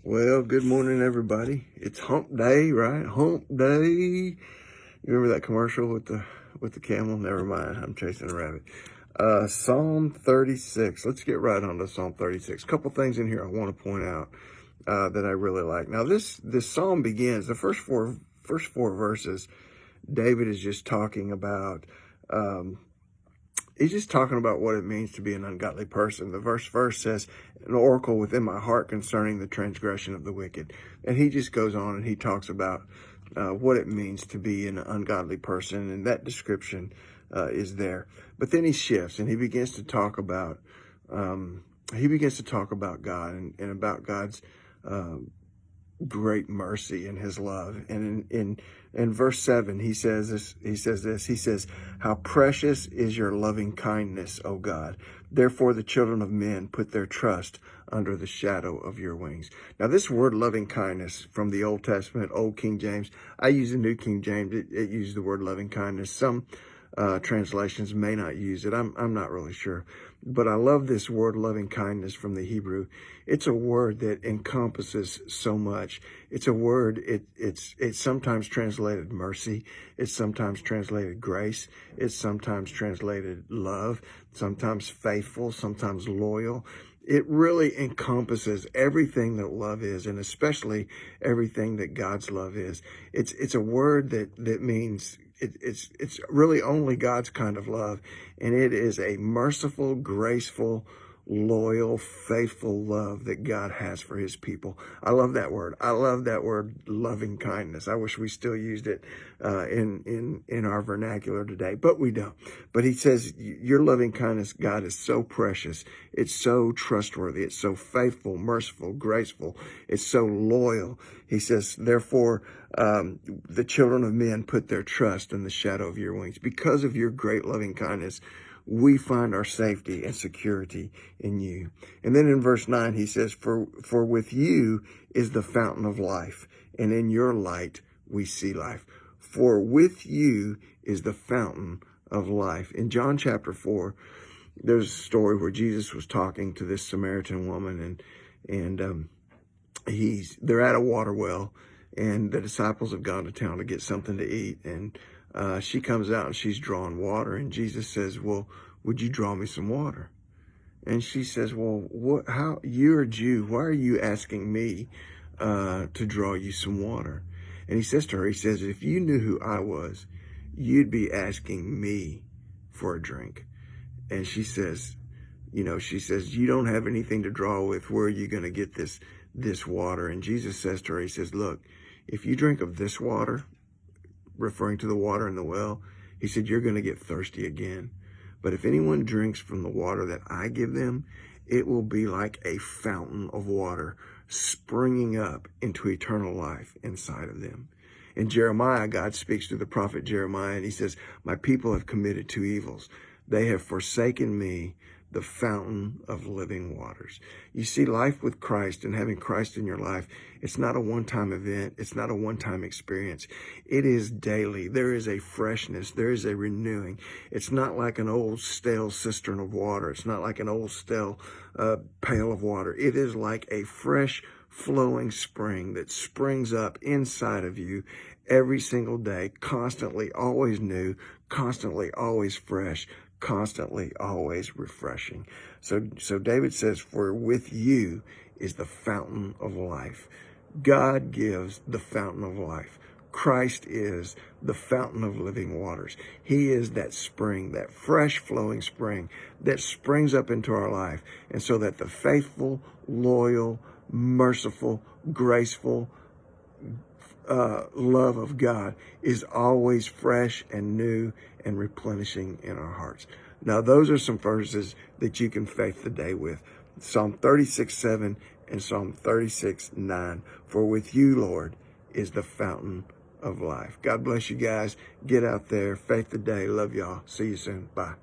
Well, good morning, everybody. It's hump day, right? Hump day. You remember that commercial with the camel? Never mind. I'm chasing a rabbit. Psalm 36. Let's get right on to Psalm 36. A couple things in here I want to point out that I really like. Now, this psalm begins, the first four verses. David is just talking about he's just talking about what it means to be an ungodly person. The verse says, an oracle within my heart concerning the transgression of the wicked. And he just goes on and he talks about what it means to be an ungodly person. And that description is there. But then he shifts and he begins to talk about God and about God's great mercy and his love. And in verse 7, he says, how precious is your loving kindness, O God. Therefore, the children of men put their trust under the shadow of your wings. Now, this word loving kindness from the Old Testament, Old King James, I use the New King James. It uses the word loving kindness. Some translations may not use it. I'm not really sure. But I love this word loving kindness from the Hebrew. It's a word that encompasses so much. It's a word, it's sometimes translated mercy. It's sometimes translated grace. It's sometimes translated love, sometimes faithful, sometimes loyal. It really encompasses everything that love is, and especially everything that God's love is. It's a word that means it's really only God's kind of love, and it is a merciful, graceful, loyal, faithful love that God has for his people. I love that word. I love that word, loving kindness. I wish we still used it in our vernacular today, but we don't. But he says, your loving kindness, God, is so precious. It's so trustworthy. It's so faithful, merciful, graceful. It's so loyal. He says, therefore, the children of men put their trust in the shadow of your wings. Because of your great loving kindness, we find our safety and security in you. And then in verse 9, he says, for with you is the fountain of life, and in your light we see life. For with you is the fountain of life. In John chapter 4, there's a story where Jesus was talking to this Samaritan woman, and they're at a water well, and the disciples have gone to town to get something to eat, and she comes out and she's drawing water, and Jesus says, well, would you draw me some water? And she says, well, how, you're a Jew. Why are you asking me to draw you some water? And he says to her, he says, if you knew who I was, you'd be asking me for a drink. And she says, you don't have anything to draw with. Where are you going to get this water? And Jesus says to her, he says, look, if you drink of this water, referring to the water in the well, he said, you're going to get thirsty again. But if anyone drinks from the water that I give them, it will be like a fountain of water springing up into eternal life inside of them. In Jeremiah, God speaks through the prophet Jeremiah, and he says, my people have committed two evils. They have forsaken me, the fountain of living waters. You see, life with Christ and having Christ in your life, it's not a one-time event. It's not a one-time experience. It is daily. There is a freshness. There is a renewing. It's not like an old stale cistern of water. It's not like an old stale pail of water. It is like a fresh flowing spring that springs up inside of you every single day, constantly, always new, constantly, always fresh, constantly, always refreshing. So David says, for with you is the fountain of life. God gives the fountain of life. Christ is the fountain of living waters. He is that spring, that fresh flowing spring that springs up into our life. And so that the faithful, loyal, merciful, graceful love of God is always fresh and new and replenishing in our hearts. Now, those are some verses that you can faith the day with. Psalm 36:7 and Psalm 36:9. For with you, Lord, is the fountain of life. God bless you guys. Get out there. Faith the day. Love y'all. See you soon. Bye.